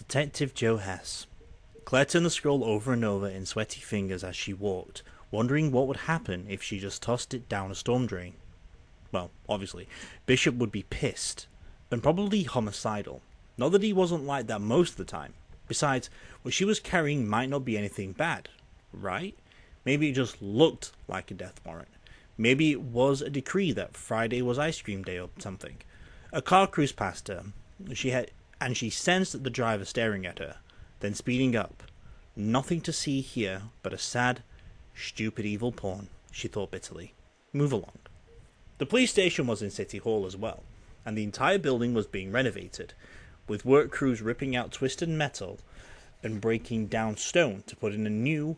Detective Joe Hess. Claire turned the scroll over and over in sweaty fingers as she walked, wondering what would happen if she just tossed it down a storm drain. Well, obviously, Bishop would be pissed, and probably homicidal. Not that he wasn't like that most of the time. Besides, what she was carrying might not be anything bad, right? Maybe it just looked like a death warrant. Maybe it was a decree that Friday was ice cream day or something. A car cruised past her. She sensed the driver staring at her, then speeding up. Nothing to see here but a sad, stupid evil pawn, she thought bitterly. Move along. The police station was in City Hall as well, and the entire building was being renovated, with work crews ripping out twisted metal and breaking down stone to put in new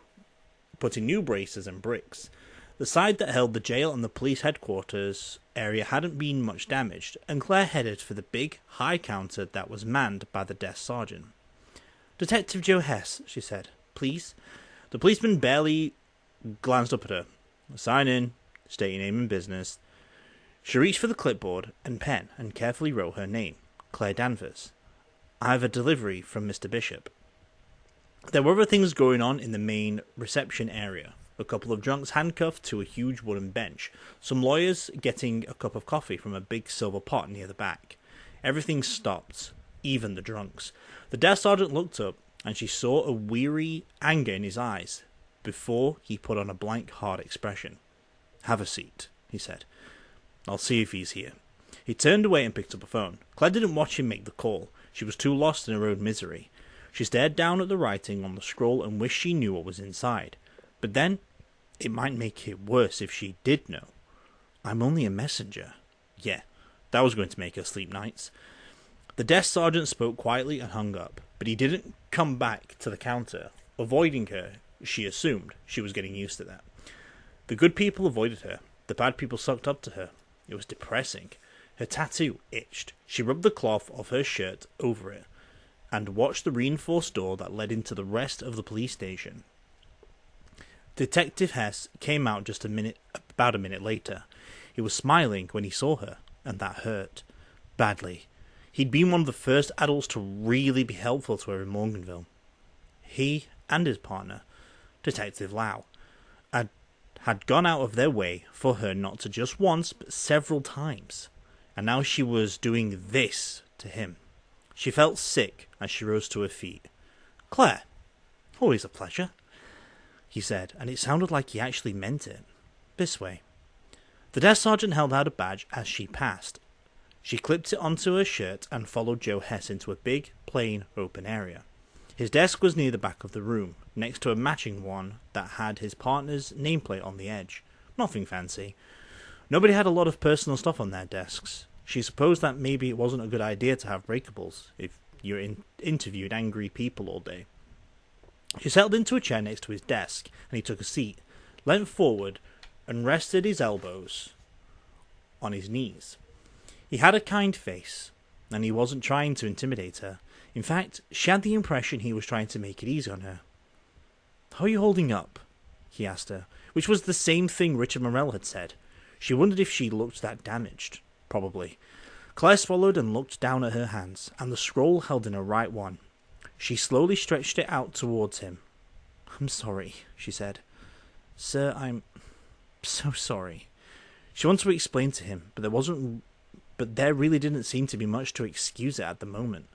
braces and bricks. The side that held the jail and the police headquarters area hadn't been much damaged, and Claire headed for the big, high counter that was manned by the desk sergeant. "Detective Joe Hess," she said. "Please?" The policeman barely glanced up at her. "Sign in. State your name and business." She reached for the clipboard and pen and carefully wrote her name, Claire Danvers. "I have a delivery from Mr. Bishop." There were other things going on in the main reception area. A couple of drunks handcuffed to a huge wooden bench. Some lawyers getting a cup of coffee from a big silver pot near the back. Everything stopped, even the drunks. The desk sergeant looked up, and she saw a weary anger in his eyes, before he put on a blank, hard expression. "Have a seat," he said. "I'll see if he's here." He turned away and picked up a phone. Claire didn't watch him make the call. She was too lost in her own misery. She stared down at the writing on the scroll and wished she knew what was inside. But then, it might make it worse if she did know. "I'm only a messenger." Yeah, that was going to make her sleep nights. The desk sergeant spoke quietly and hung up, but he didn't come back to the counter, avoiding her. She assumed she was getting used to that. The good people avoided her. The bad people sucked up to her. It was depressing. Her tattoo itched. She rubbed the cloth of her shirt over it, and watched the reinforced door that led into the rest of the police station. Detective Hess came out about a minute later. He was smiling when he saw her, and that hurt. Badly. He'd been one of the first adults to really be helpful to her in Morganville. He and his partner, Detective Lau, had gone out of their way for her not to just once, but several times. And now she was doing this to him. She felt sick as she rose to her feet. "Claire, always a pleasure," he said, and it sounded like he actually meant it. "This way." The desk sergeant held out a badge as she passed. She clipped it onto her shirt and followed Joe Hess into a big, plain, open area. His desk was near the back of the room, next to a matching one that had his partner's nameplate on the edge. Nothing fancy. Nobody had a lot of personal stuff on their desks. She supposed that maybe it wasn't a good idea to have breakables if you interviewed angry people all day. He settled into a chair next to his desk, and he took a seat, leant forward, and rested his elbows on his knees. He had a kind face, and he wasn't trying to intimidate her. In fact, she had the impression he was trying to make it easy on her. "How are you holding up?" he asked her, which was the same thing Richard Morell had said. She wondered if she looked that damaged. Probably. Claire swallowed and looked down at her hands, and the scroll held in her right one. She slowly stretched it out towards him. "I'm sorry," she said. "Sir, I'm so sorry." She wanted to explain to him, but there really didn't seem to be much to excuse it at the moment.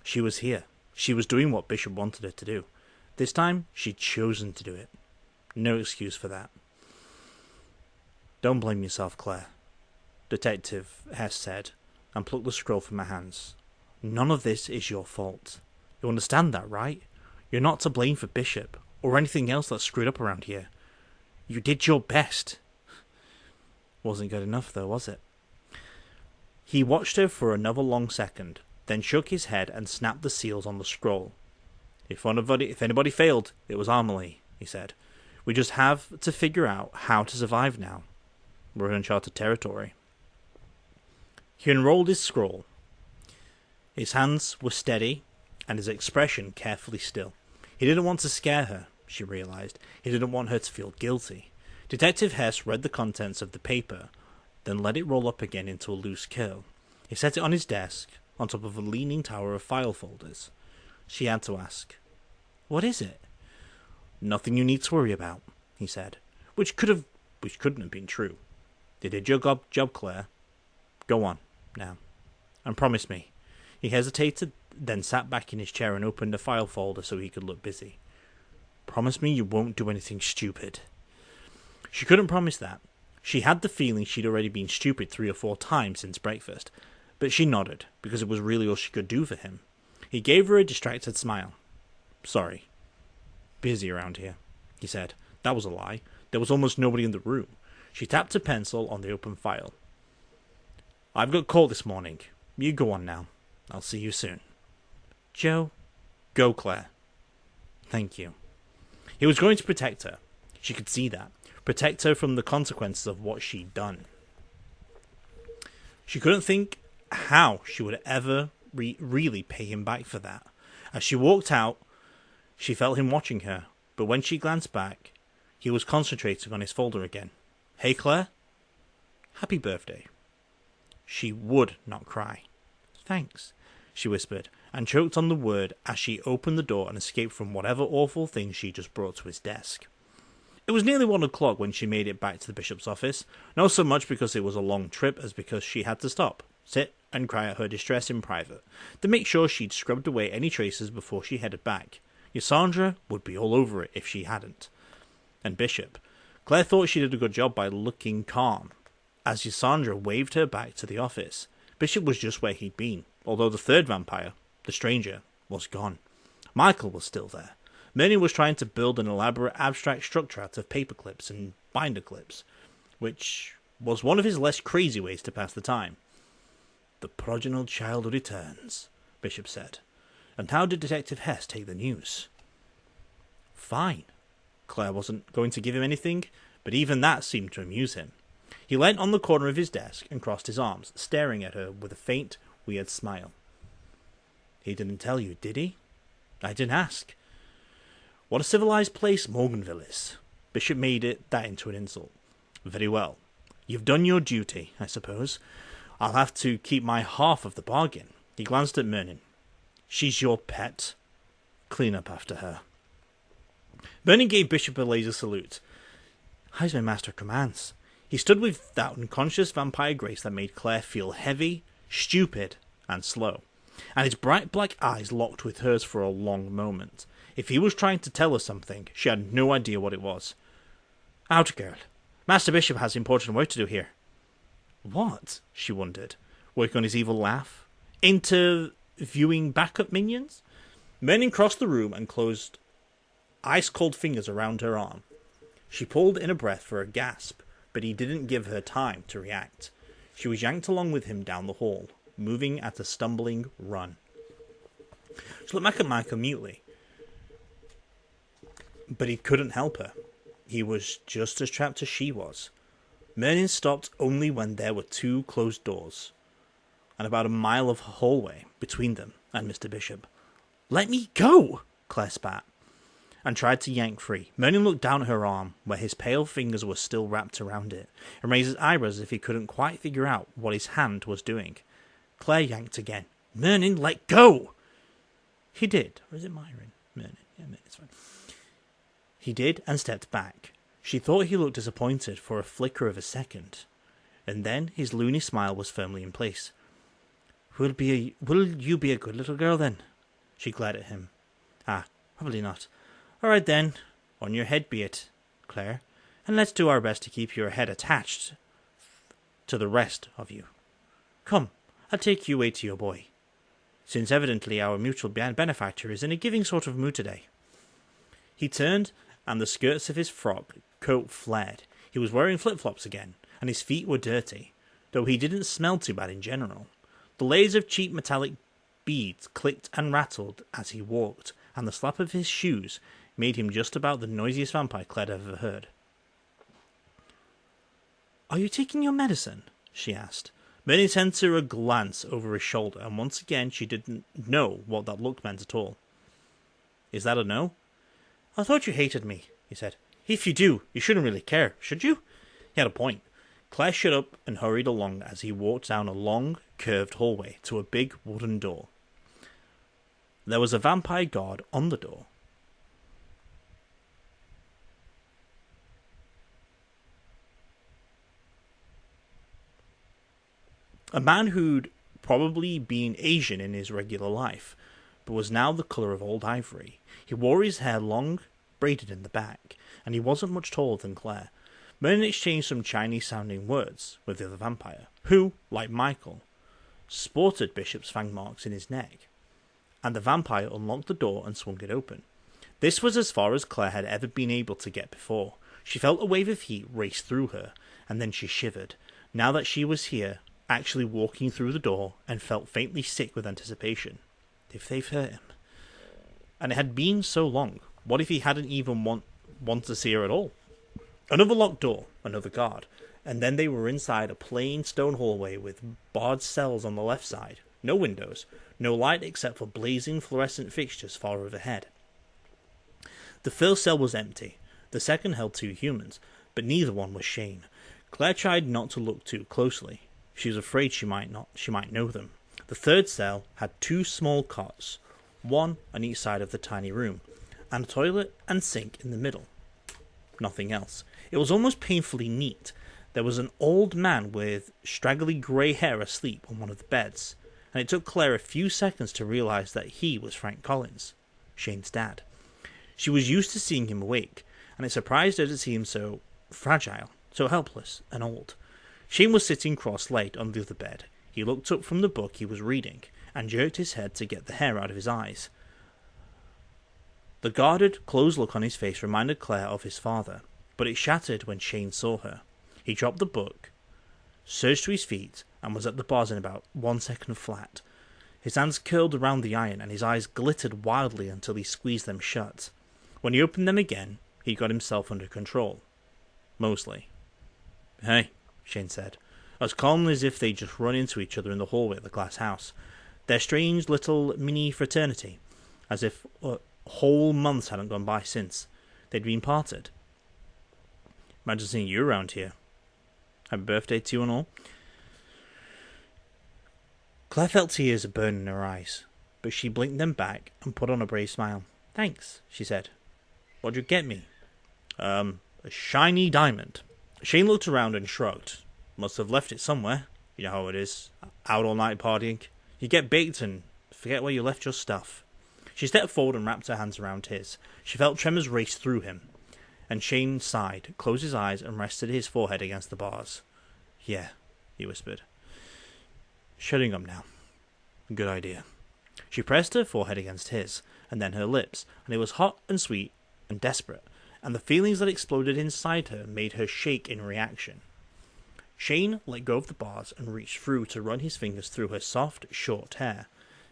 She was here. She was doing what Bishop wanted her to do. This time, she'd chosen to do it. No excuse for that. "Don't blame yourself, Claire," Detective Hess said, and plucked the scroll from her hands. "None of this is your fault. You understand that, right? You're not to blame for Bishop, or anything else that's screwed up around here. You did your best." Wasn't good enough, though, was it? He watched her for another long second, then shook his head and snapped the seals on the scroll. If anybody failed, it was Amelie, he said. "We just have to figure out how to survive now. We're in uncharted territory." He unrolled his scroll. His hands were steady, and his expression carefully still. He didn't want to scare her, she realized. He didn't want her to feel guilty. Detective Hess read the contents of the paper, then let it roll up again into a loose curl. He set it on his desk, on top of a leaning tower of file folders. She had to ask. What is it? Nothing you need to worry about, he said, which couldn't have been true. You did your job, Claire. Go on, now, and promise me. He hesitated, then sat back in his chair and opened a file folder so he could look busy. Promise me you won't do anything stupid. She couldn't promise that. She had the feeling she'd already been stupid 3 or 4 times since breakfast, but she nodded, because it was really all she could do for him. He gave her a distracted smile. Sorry. Busy around here, he said. That was a lie. There was almost nobody in the room. She tapped a pencil on the open file. I've got call this morning. You go on now. I'll see you soon. Joe? Go, Claire. Thank you. He was going to protect her. She could see that. Protect her from the consequences of what she'd done. She couldn't think how she would ever really pay him back for that. As she walked out, she felt him watching her, but when she glanced back, he was concentrating on his folder again. Hey, Claire? Happy birthday. She would not cry. Thanks, she whispered, and choked on the word as she opened the door and escaped from whatever awful thing she just brought to his desk. It was nearly 1 o'clock when she made it back to the bishop's office, not so much because it was a long trip as because she had to stop, sit, and cry out her distress in private, to make sure she'd scrubbed away any traces before she headed back. Cassandra would be all over it if she hadn't. And Bishop. Claire thought she did a good job by looking calm, as Cassandra waved her back to the office. Bishop was just where he'd been, although the third vampire, the stranger, was gone. Michael was still there. Merlin was trying to build an elaborate abstract structure out of paper clips and binder clips, which was one of his less crazy ways to pass the time. The prodigal child returns, Bishop said. And how did Detective Hess take the news? Fine. Claire wasn't going to give him anything, but even that seemed to amuse him. He leant on the corner of his desk and crossed his arms, staring at her with a faint, weird smile. He didn't tell you, did he? I didn't ask. What a civilized place Morganville is. Bishop made that into an insult. Very well. You've done your duty, I suppose. I'll have to keep my half of the bargain. He glanced at Merlin. She's your pet. Clean up after her. Merlin gave Bishop a laser salute. As my master commands. He stood with that unconscious vampire grace that made Claire feel heavy, stupid, and slow. And his bright black eyes locked with hers for a long moment. If he was trying to tell her something, she had no idea what it was. Out, girl. Master Bishop has important work to do here. What? She wondered, working on his evil laugh. Interviewing backup minions? Merlin crossed the room and closed ice-cold fingers around her arm. She pulled in a breath for a gasp, but he didn't give her time to react. She was yanked along with him down the hall, moving at a stumbling run. She looked back at Michael mutely, but he couldn't help her. He was just as trapped as she was. Merlin stopped only when there were 2 closed doors, and about a mile of hallway between them and Mr. Bishop. Let me go, Claire spat, and tried to yank free. Merlin looked down at her arm, where his pale fingers were still wrapped around it, and raised his eyebrows as if he couldn't quite figure out what his hand was doing. Claire yanked again. Merlin, let go! He did. Or is it Myron? Merlin. Yeah, it's fine. He did and stepped back. She thought he looked disappointed for a flicker of a second, and then his loony smile was firmly in place. Will you be a good little girl then? She glared at him. Probably not. All right then, on your head be it, Claire, and let's do our best to keep your head attached to the rest of you. Come, I'll take you away to your boy, since evidently our mutual benefactor is in a giving sort of mood today. He turned, and the skirts of his frock coat flared. He was wearing flip-flops again, and his feet were dirty, though he didn't smell too bad in general. The layers of cheap metallic beads clicked and rattled as he walked, and the slap of his shoes made him just about the noisiest vampire Claire had ever heard. Are you taking your medicine? She asked. Merlin sent her a glance over his shoulder, and once again she didn't know what that look meant at all. Is that a no? I thought you hated me, he said. If you do, you shouldn't really care, should you? He had a point. Claire shut up and hurried along as he walked down a long, curved hallway to a big wooden door. There was a vampire guard on the door. A man who'd probably been Asian in his regular life, but was now the colour of old ivory. He wore his hair long, braided in the back, and he wasn't much taller than Claire. Merlin exchanged some Chinese-sounding words with the other vampire, who, like Michael, sported Bishop's fang marks in his neck, and the vampire unlocked the door and swung it open. This was as far as Claire had ever been able to get before. She felt a wave of heat race through her, and then she shivered, now that she was here, actually walking through the door, and felt faintly sick with anticipation. If they've hurt him. And it had been so long. What if he hadn't even want to see her at all? Another locked door, another guard, and then they were inside a plain stone hallway with barred cells on the left side. No windows, no light except for blazing fluorescent fixtures far overhead. The first cell was empty. The second held 2 humans, but neither one was Shane. Claire tried not to look too closely. She was afraid she might know them. The third cell had 2 small cots, one on each side of the tiny room, and a toilet and sink in the middle. Nothing else. It was almost painfully neat. There was an old man with straggly grey hair asleep on one of the beds, and it took Claire a few seconds to realise that he was Frank Collins, Shane's dad. She was used to seeing him awake, and it surprised her to see him so fragile, so helpless and old. Shane was sitting cross-legged on the other bed. He looked up from the book he was reading, and jerked his head to get the hair out of his eyes. The guarded, closed look on his face reminded Claire of his father, but it shattered when Shane saw her. He dropped the book, surged to his feet, and was at the bars in about 1 second flat. His hands curled around the iron, and his eyes glittered wildly until he squeezed them shut. When he opened them again, he got himself under control. Mostly. "Hey," Shane said, as calmly as if they'd just run into each other in the hallway of the glass house. Their strange little mini-fraternity, as if whole months hadn't gone by since they'd been parted. "Imagine seeing you around here. Happy birthday to you and all." Claire felt tears burn in her eyes, but she blinked them back and put on a brave smile. "Thanks," she said. "What'd you get me?" A shiny diamond." Shane looked around and shrugged. "Must have left it somewhere. You know how it is. Out all night partying. You get baked and forget where you left your stuff." She stepped forward and wrapped her hands around his. She felt tremors race through him, and Shane sighed, closed his eyes, and rested his forehead against the bars. "Yeah," he whispered. "Shutting up now. Good idea." She pressed her forehead against his, and then her lips, and it was hot and sweet and desperate, and the feelings that exploded inside her made her shake in reaction. Shane let go of the bars and reached through to run his fingers through her soft, short hair,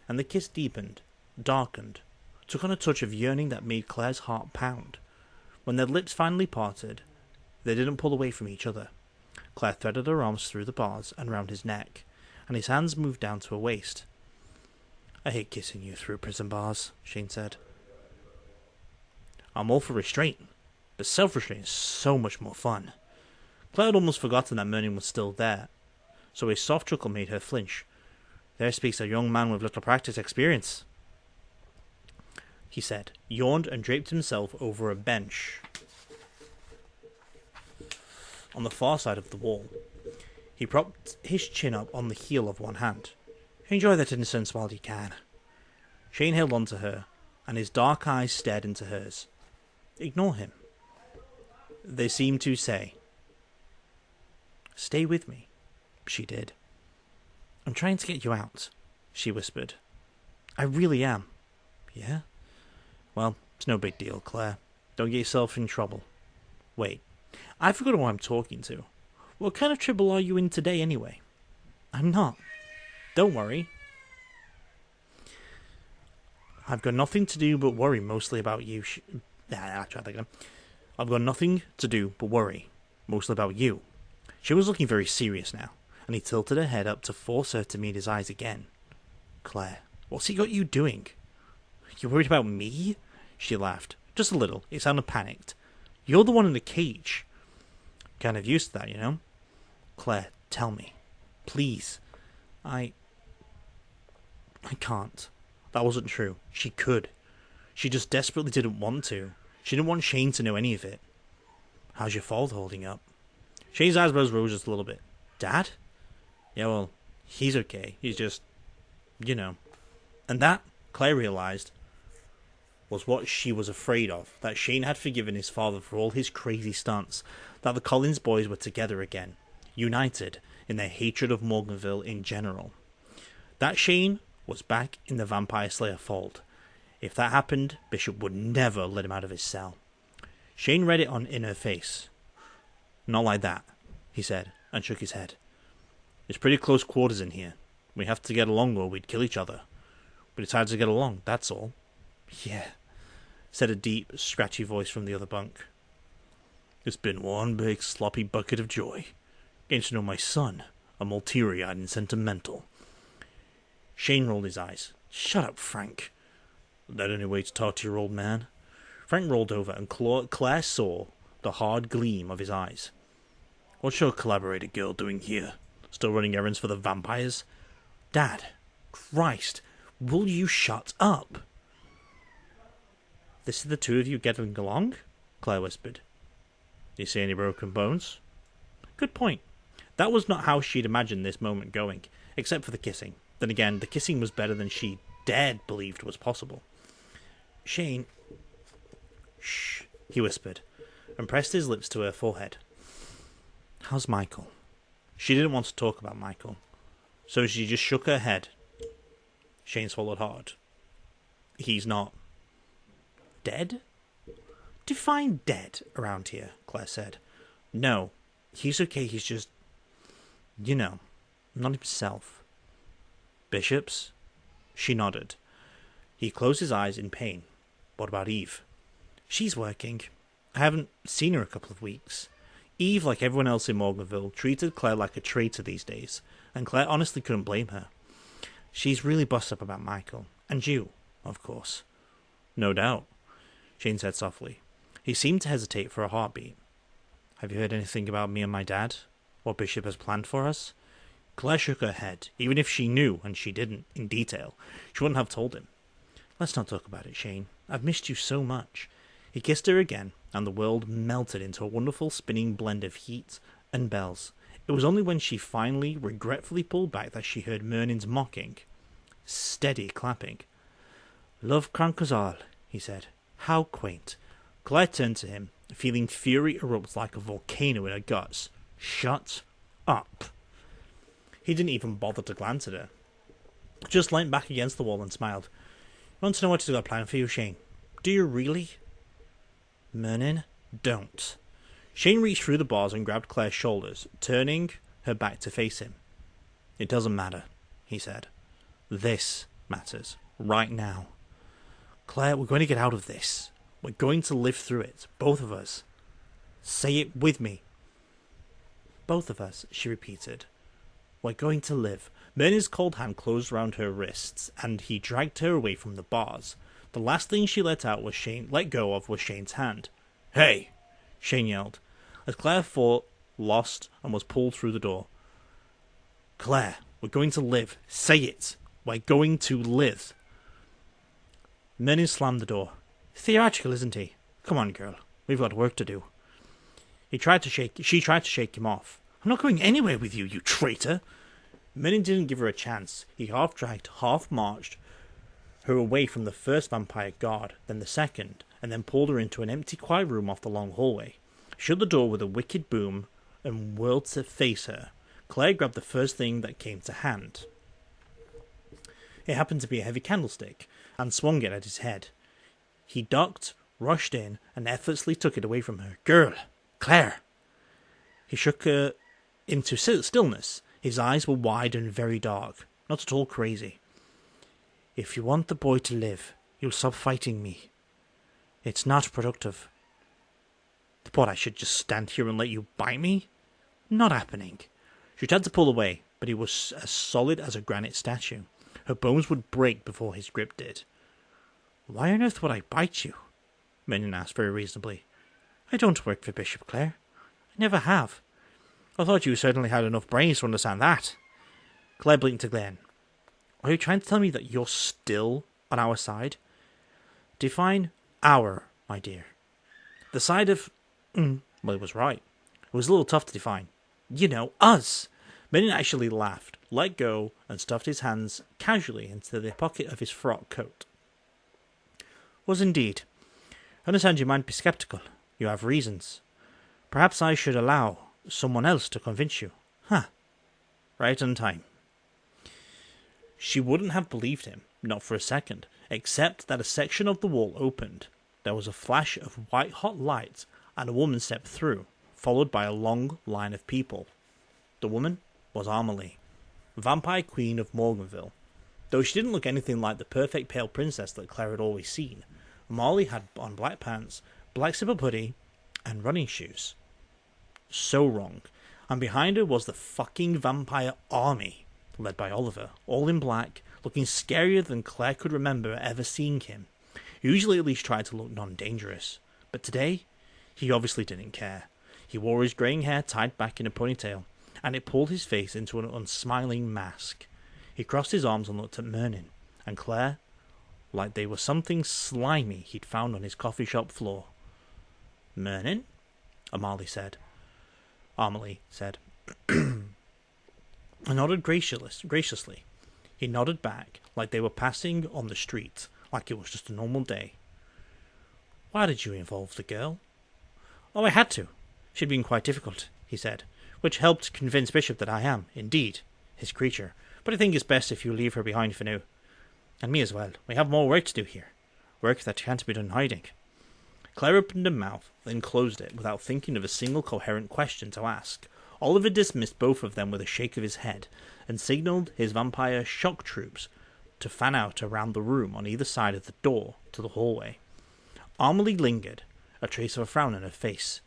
and the kiss deepened, darkened, took on a touch of yearning that made Claire's heart pound. When their lips finally parted, they didn't pull away from each other. Claire threaded her arms through the bars and round his neck, and his hands moved down to her waist. "I hate kissing you through prison bars," Shane said. "I'm all for restraint, but self-restraint is so much more fun." Claire had almost forgotten that Merlin was still there, so a soft chuckle made her flinch. "There speaks a young man with little practice experience," he said, yawned and draped himself over a bench on the far side of the wall. He propped his chin up on the heel of one hand. "Enjoy that innocence while you can." Shane held on to her, and his dark eyes stared into hers. "Ignore him," they seemed to say. "Stay with me." She did. "I'm trying to get you out," she whispered. "I really am." "Yeah? Well, it's no big deal, Claire. Don't get yourself in trouble. Wait, I forgot who I'm talking to. What kind of trouble are you in today, anyway?" "I'm not. Don't worry. I've got nothing to do but worry mostly about you. I've got nothing to do but worry mostly about you." She was looking very serious now, and he tilted her head up to force her to meet his eyes again. "Claire, what's he got you doing?" "You worried about me?" She laughed. Just a little. It sounded panicked. "You're the one in the cage." "Kind of used to that, you know." "Claire, tell me. Please." I can't. That wasn't true. She could. She just desperately didn't want to. She didn't want Shane to know any of it. How's your father holding up? Shane's eyebrows rose just a little bit. Dad? Yeah, well, he's okay. He's just, you know. And that, Claire realised, was what she was afraid of. That Shane had forgiven his father for all his crazy stunts. That the Collins boys were together again. United in their hatred of Morganville in general. That Shane was back in the Vampire Slayer fold. If that happened, Bishop would never let him out of his cell. Shane read it in her face. Not like that, he said, and shook his head. It's pretty close quarters in here. We have to get along or we'd kill each other. We decided to get along, that's all. Yeah, said a deep, scratchy voice from the other bunk. It's been one big sloppy bucket of joy. Getting to know my son, a multi-eyed and sentimental. Shane rolled his eyes. Shut up, Frank. That any way to talk to your old man? Frank rolled over and Claire saw the hard gleam of his eyes. What's your collaborator girl doing here? Still running errands for the vampires? Dad, Christ, will you shut up? This is the two of you getting along? Claire whispered. You see any broken bones? Good point. That was not how she'd imagined this moment going, except for the kissing. Then again, the kissing was better than she dared believed was possible. Shane... Shh, he whispered, and pressed his lips to her forehead. How's Michael? She didn't want to talk about Michael, so she just shook her head. Shane swallowed hard. He's not... dead? Define dead around here, Claire said. No, he's okay, he's just... you know, not himself. Bishops? She nodded. He closed his eyes in pain. What about Eve? She's working. I haven't seen her a couple of weeks. Eve, like everyone else in Morganville, treated Claire like a traitor these days, and Claire honestly couldn't blame her. She's really bust up about Michael. And you, of course. No doubt, Shane said softly. He seemed to hesitate for a heartbeat. Have you heard anything about me and my dad? What Bishop has planned for us? Claire shook her head. Even if she knew, and she didn't, in detail, she wouldn't have told him. Let's not talk about it, Shane. I've missed you so much. He kissed her again, and the world melted into a wonderful spinning blend of heat and bells. It was only when she finally, regretfully pulled back that she heard Mernin's mocking, steady clapping. Love conquers all, he said. How quaint. Claire turned to him, feeling fury erupt like a volcano in her guts. Shut up. He didn't even bother to glance at her. Just leant back against the wall and smiled. You want to know what he's got planned for you, Shane? Do you really? Mernin, don't. Shane reached through the bars and grabbed Claire's shoulders, turning her back to face him. It doesn't matter, he said. This matters. Right now. Claire, we're going to get out of this. We're going to live through it. Both of us. Say it with me. Both of us, she repeated. We're going to live. Mernin's cold hand closed round her wrists, and he dragged her away from the bars. The last thing she let go of was Shane's hand. Hey! Shane yelled, as Claire fought, lost, and was pulled through the door. Claire, we're going to live. Say it. We're going to live. Mernin slammed the door. Theatrical, isn't he? Come on, girl. We've got work to do. She tried to shake him off. I'm not going anywhere with you, you traitor. Mernin didn't give her a chance. He half-dragged, half-marched her away from the first vampire guard, then the second, and then pulled her into an empty, quiet room off the long hallway. Shut the door with a wicked boom and whirled to face her. Claire grabbed the first thing that came to hand. It happened to be a heavy candlestick, and swung it at his head. He ducked, rushed in, and effortlessly took it away from her. Girl! Claire! He shook her into stillness. His eyes were wide and very dark, not at all crazy. If you want the boy to live, you'll stop fighting me. It's not productive. What, I should just stand here and let you bite me? Not happening. She tried to pull away, but he was as solid as a granite statue. Her bones would break before his grip did. Why on earth would I bite you? Mernin asked very reasonably. I don't work for Bishop, Claire. I never have. I thought you certainly had enough brains to understand that. Claire blinked again. Are you trying to tell me that you're still on our side? Define our, my dear. The side of... well, it was right. It was a little tough to define. You know, us! Merlin actually laughed, let go, and stuffed his hands casually into the pocket of his frock coat. Was indeed. I understand you might be sceptical. You have reasons. Perhaps I should allow someone else to convince you. Huh. Right on time. She wouldn't have believed him, not for a second, except that a section of the wall opened. There was a flash of white-hot light, and a woman stepped through, followed by a long line of people. The woman was Amelie, vampire queen of Morganville. Though she didn't look anything like the perfect pale princess that Claire had always seen, Amelie had on black pants, black slipper hoodie, and running shoes. So wrong. And behind her was the fucking vampire army, led by Oliver, all in black, looking scarier than Claire could remember ever seeing him. He usually at least tried to look non-dangerous, but today, he obviously didn't care. He wore his greying hair tied back in a ponytail, and it pulled his face into an unsmiling mask. He crossed his arms and looked at Merlin, and Claire, like they were something slimy he'd found on his coffee shop floor. Merlin? Amelie said. I nodded graciously. He nodded back, like they were passing on the street, like it was just a normal day. Why did you involve the girl? Oh, I had to. She'd been quite difficult, he said, which helped convince Bishop that I am, indeed, his creature. But I think it's best if you leave her behind for now. And me as well. We have more work to do here. Work that can't be done hiding. Claire opened her mouth, then closed it, without thinking of a single coherent question to ask. Oliver dismissed both of them with a shake of his head, and signalled his vampire shock troops to fan out around the room on either side of the door to the hallway. Amelie lingered, a trace of a frown on her face.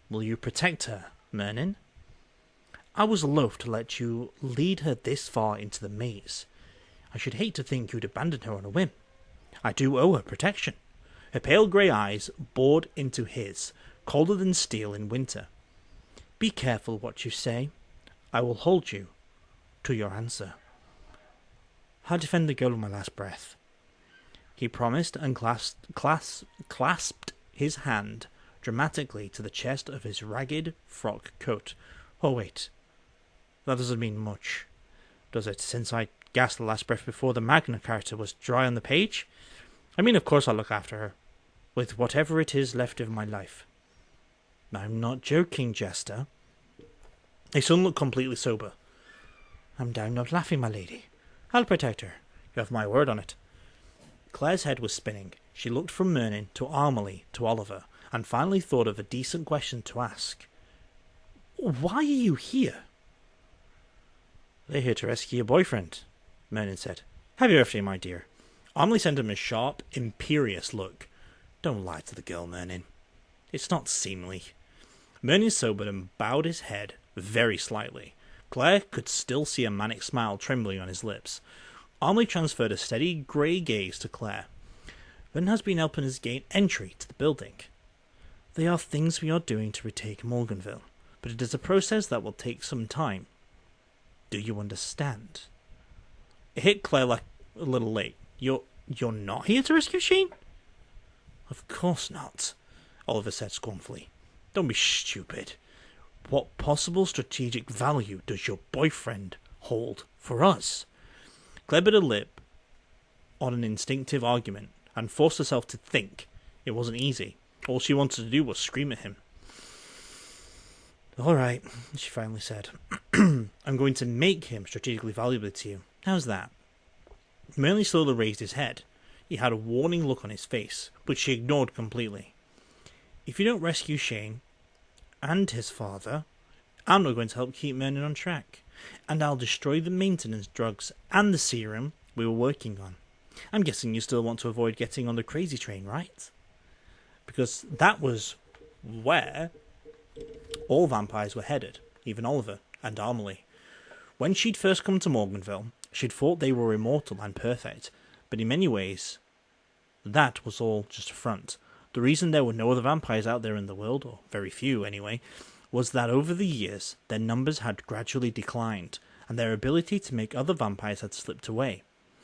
Will you protect her, Merlin? I was loath to let you lead her this far into the maze. I should hate to think you'd abandon her on a whim. I do owe her protection. Her pale grey eyes bored into his, colder than steel in winter. Be careful what you say. I will hold you to your answer. I'll defend the girl with my last breath. He promised and clasped his hand dramatically to the chest of his ragged frock coat. Oh wait, that doesn't mean much, does it, since I gasped the last breath before the Magna Carta was dry on the page? I mean, of course I'll look after her, with whatever it is left of my life. I'm not joking, Jester. His son looked completely sober. I'm down not laughing, my lady. I'll protect her. You have my word on it. Claire's head was spinning. She looked from Merlin to Amelie to Oliver, and finally thought of a decent question to ask. Why are you here? They're here to rescue your boyfriend, Merlin said. Have your birthday, my dear. Amelie sent him a sharp, imperious look. Don't lie to the girl, Merlin. It's not seemly. Merlin sobered and bowed his head very slightly. Claire could still see a manic smile trembling on his lips. Amelie transferred a steady grey gaze to Claire. Merlin has been helping us gain entry to the building. There are things we are doing to retake Morganville, but it is a process that will take some time. Do you understand? It hit Claire like a little late. You're not here to rescue Shane? Of course not, Oliver said scornfully. Don't be stupid. What possible strategic value does your boyfriend hold for us? Claire bit her lip on an instinctive argument and forced herself to think. It wasn't easy. All she wanted to do was scream at him. All right, she finally said. I'm going to make him strategically valuable to you. How's that? Merlin slowly raised his head. He had a warning look on his face, which she ignored completely. If you don't rescue Shane and his father, I'm not going to help keep Merlin on track, and I'll destroy the maintenance drugs and the serum we were working on. I'm guessing you still want to avoid getting on the crazy train, right? Because that was where all vampires were headed, even Oliver and Amelie. When she'd first come to Morganville, she'd thought they were immortal and perfect, but in many ways, that was all just a front. The reason there were no other vampires out there in the world, or very few anyway, was that over the years, their numbers had gradually declined, and their ability to make other vampires had slipped away.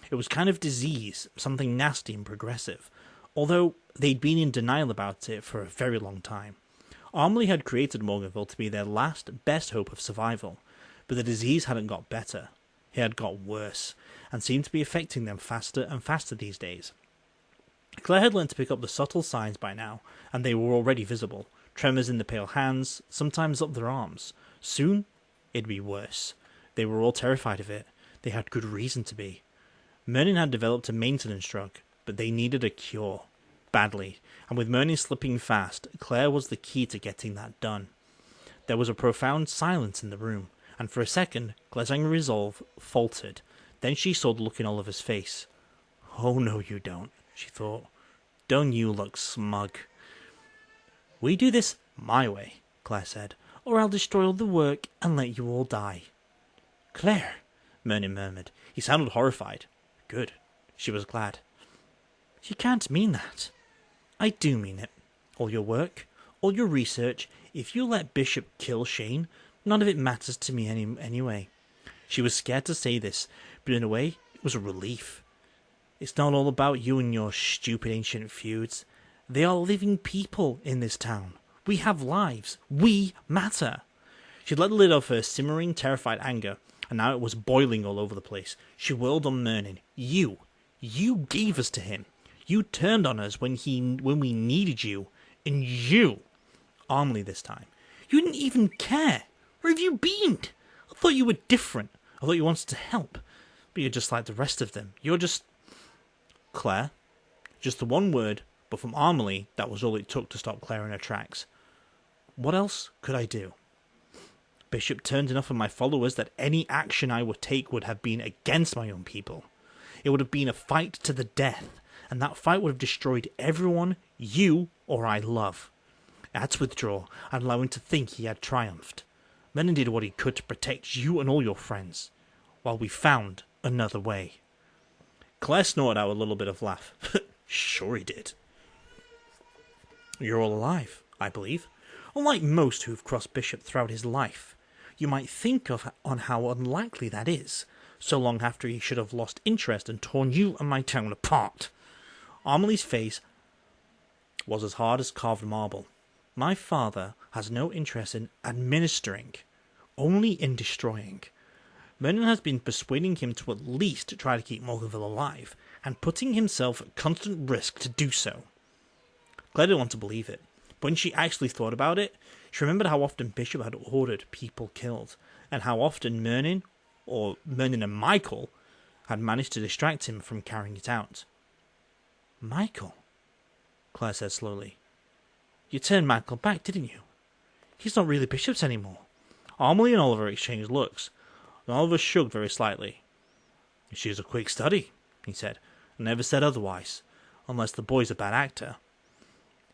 It was kind of disease, something nasty and progressive, although they'd been in denial about it for a very long time. Armley had created Morganville to be their last, best hope of survival, but the disease hadn't got better. It had got worse, and seemed to be affecting them faster and faster these days. Claire had learned to pick up the subtle signs by now, and they were already visible. Tremors in the pale hands, sometimes up their arms. Soon, it'd be worse. They were all terrified of it. They had good reason to be. Merlin had developed a maintenance drug, but they needed a cure. Badly. And with Merlin slipping fast, Claire was the key to getting that done. There was a profound silence in the room, and for a second, Claire's angry resolve faltered. Then she saw the look in Oliver's face. "Oh, no, you don't," she thought. "Don't you look smug." "We do this my way," Claire said, "or I'll destroy all the work and let you all die." "Claire," Merlin murmured. He sounded horrified. Good. She was glad. "You can't mean that." "I do mean it. All your work, all your research, if you let Bishop kill Shane, none of it matters to me anyway." She was scared to say this, but in a way, it was a relief. "It's not all about you and your stupid ancient feuds. They are living people in this town. We have lives. We matter." She let the lid off her simmering, terrified anger, and now it was boiling all over the place. She whirled on Merlin. You gave us to him. You turned on us when we needed you. And you, Armley this time, you didn't even care. Where have you been? I thought you were different. I thought you wanted to help. But you're just like the rest of them. You're just... Claire. Just the one word, but from Armley, that was all it took to stop Claire in her tracks. What else could I do? Bishop turned enough of my followers that any action I would take would have been against my own people. It would have been a fight to the death, and that fight would have destroyed everyone you or I love. I had to withdraw and allow him to think he had triumphed. Merlin did what he could to protect you and all your friends, while we found another way. Claire snorted out a little bit of laugh. Sure he did. You're all alive, I believe. Unlike most who've crossed Bishop throughout his life. You might think on how unlikely that is, so long after he should have lost interest and torn you and my town apart. Armley's face was as hard as carved marble. My father has no interest in administering, only in destroying. Merlin has been persuading him to at least try to keep Morganville alive, and putting himself at constant risk to do so. Claire didn't want to believe it. But when she actually thought about it, she remembered how often Bishop had ordered people killed, and how often Merlin and Michael had managed to distract him from carrying it out. "Michael," Claire said slowly. "You turned Michael back, didn't you? He's not really Bishop's anymore." Armley and Oliver exchanged looks, and Oliver shrugged very slightly. "She's a quick study," he said, and never said otherwise, unless the boy's a bad actor.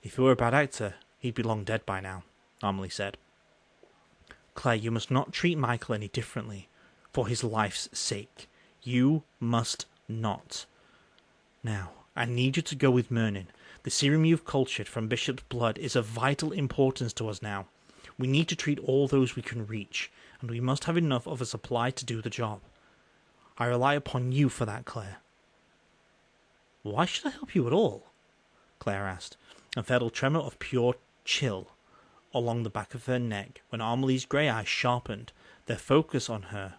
"If he were a bad actor, he'd be long dead by now," Armley said. "Claire, you must not treat Michael any differently, for his life's sake. You must not. Now, I need you to go with Merlin. The serum you've cultured from Bishop's blood is of vital importance to us now. We need to treat all those we can reach, and we must have enough of a supply to do the job. I rely upon you for that, Claire." "Why should I help you at all?" Claire asked, and felt a tremor of pure chill along the back of her neck when Armley's grey eyes sharpened, their focus on her.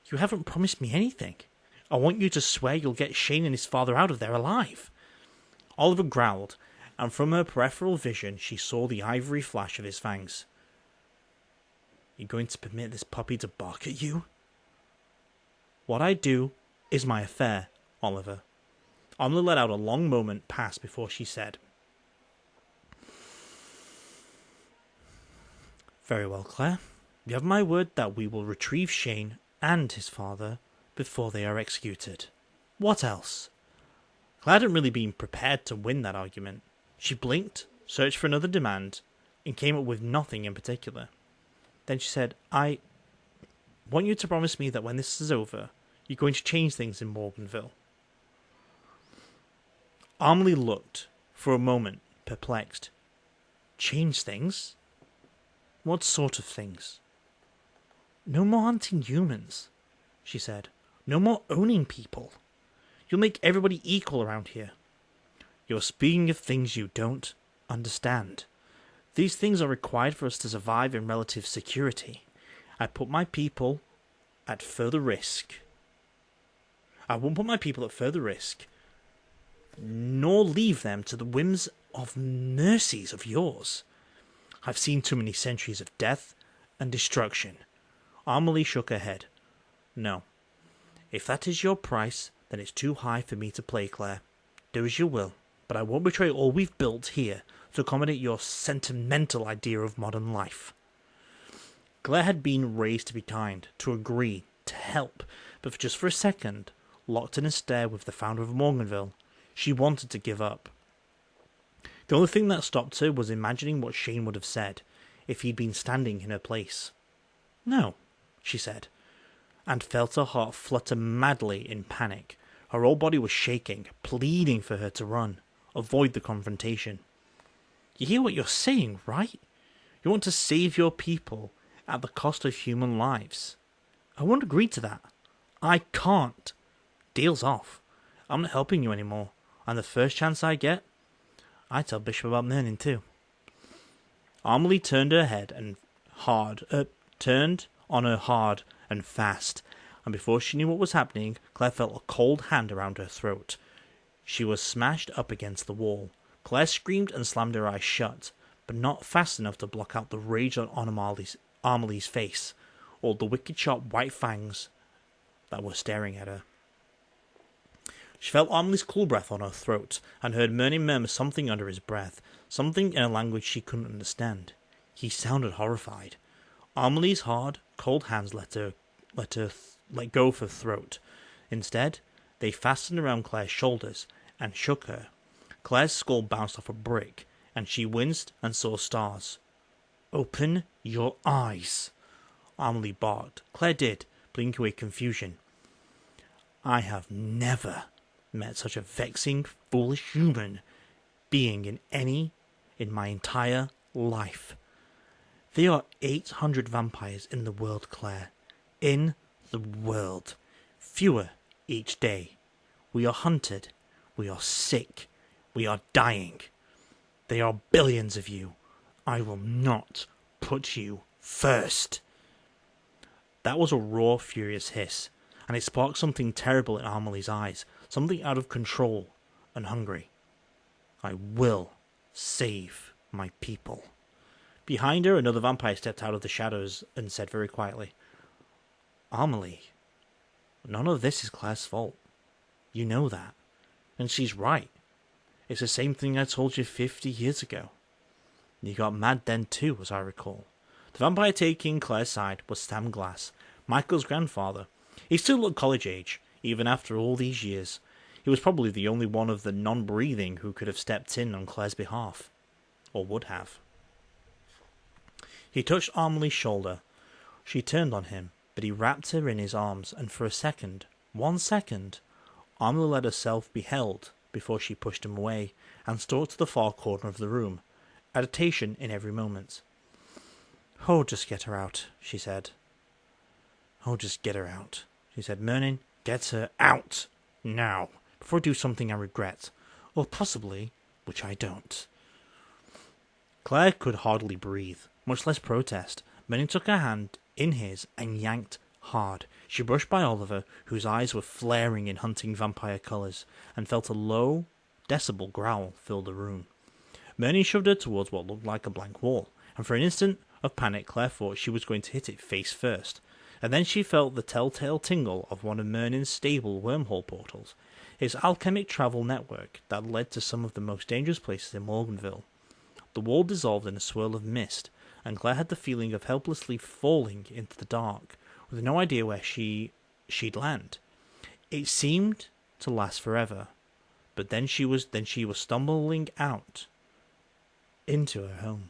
"You haven't promised me anything. I want you to swear you'll get Shane and his father out of there alive." Oliver growled, and from her peripheral vision she saw the ivory flash of his fangs. "You going to permit this puppy to bark at you?" "What I do is my affair, Oliver." Armley let out a long moment pass before she said, "Very well, Claire. You have my word that we will retrieve Shane and his father before they are executed. What else?" Claire hadn't really been prepared to win that argument. She blinked, searched for another demand, and came up with nothing in particular. Then she said, "I want you to promise me that when this is over, you're going to change things in Morganville." Armley looked, for a moment, perplexed. "Change things? What sort of things?" "No more hunting humans," she said. "No more owning people. You'll make everybody equal around here. You're speaking of things you don't understand. These things are required for us to survive in relative security. I put my people at further risk. I won't put my people at further risk, nor leave them to the whims of mercies of yours. I've seen too many centuries of death and destruction. Amelie shook her head. No. If that is your price, then it's too high for me to pay, Claire. Do as you will, but I won't betray all we've built here to accommodate your sentimental idea of modern life. Claire had been raised to be kind, to agree, to help, but just for a second, locked in a stare with the founder of Morganville, she wanted to give up. The only thing that stopped her was imagining what Shane would have said if he'd been standing in her place. No, she said, and felt her heart flutter madly in panic. Her whole body was shaking, pleading for her to run, avoid the confrontation. You hear what you're saying, right? You want to save your people at the cost of human lives. I won't agree to that. I can't. Deal's off. I'm not helping you anymore, and the first chance I get, I tell Bishop about Merlin too. Amelie turned on her hard and fast, and before she knew what was happening, Claire felt a cold hand around her throat. She was smashed up against the wall. Claire screamed and slammed her eyes shut, but not fast enough to block out the rage on Amelie's face, or the wicked sharp white fangs that were staring at her. She felt Amelie's cool breath on her throat, and heard Merlin murmur something under his breath, something in a language she couldn't understand. He sounded horrified. Amelie's hard, cold hands let go of her throat. Instead, they fastened around Claire's shoulders and shook her. Claire's skull bounced off a brick, and she winced and saw stars. Open your eyes, Amelie barked. Claire did, blinking away confusion. I have never met such a vexing, foolish human being in my entire life. There are 800 vampires in the world, Claire. In the world. Fewer each day. We are hunted. We are sick. We are dying. There are billions of you. I will not put you first. That was a raw, furious hiss, and it sparked something terrible in Amelie's eyes, something out of control and hungry. I will save my people. Behind her, another vampire stepped out of the shadows and said very quietly, Amelie, none of this is Claire's fault. You know that. And she's right. It's the same thing I told you 50 years ago. You got mad then too, as I recall. The vampire taking Claire's side was Sam Glass, Michael's grandfather. He still looked college age, even after all these years. He was probably the only one of the non-breathing who could have stepped in on Claire's behalf. Or would have. He touched Amelie's shoulder. She turned on him, but he wrapped her in his arms, and for a second, 1 second, Amelie let herself be held before she pushed him away and stalked to the far corner of the room, agitation in every moment. Oh, just get her out, she said. Oh, just get her out, she said. Merlin, get her out, now, before I do something I regret, or possibly, which I don't. Claire could hardly breathe, much less protest. Merlin took her hand in his and yanked hard. She brushed by Oliver, whose eyes were flaring in hunting vampire colours, and felt a low, decibel growl fill the room. Merlin shoved her towards what looked like a blank wall, and for an instant of panic Claire thought she was going to hit it face first, and then she felt the telltale tingle of one of Merlin's stable wormhole portals, his alchemic travel network that led to some of the most dangerous places in Morganville. The wall dissolved in a swirl of mist, and Claire had the feeling of helplessly falling into the dark, with no idea where she'd land. It seemed to last forever, but then she was stumbling out into her home.